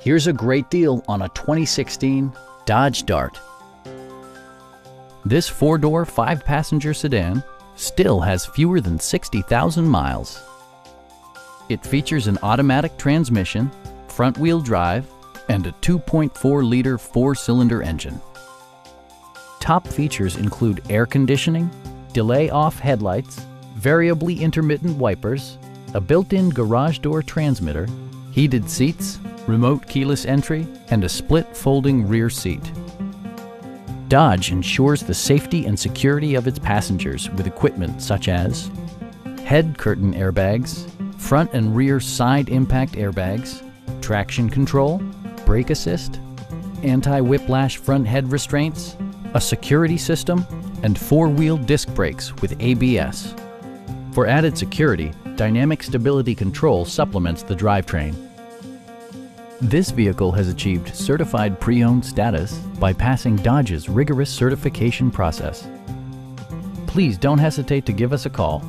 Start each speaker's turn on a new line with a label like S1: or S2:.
S1: Here's a great deal on a 2016 Dodge Dart. This four-door, five-passenger sedan still has fewer than 60,000 miles. It features an automatic transmission, front-wheel drive, and a 2.4-liter four-cylinder engine. Top features include air conditioning, delay-off headlights, variably intermittent wipers, a built-in garage door transmitter, heated seats, remote keyless entry, and a split folding rear seat. Dodge ensures the safety and security of its passengers with equipment such as head curtain airbags, front and rear side impact airbags, traction control, brake assist, anti-whiplash front head restraints, a security system, and four-wheel disc brakes with ABS. For added security, dynamic stability control supplements the drivetrain. This vehicle has achieved certified pre-owned status by passing Dodge's rigorous certification process. Please don't hesitate to give us a call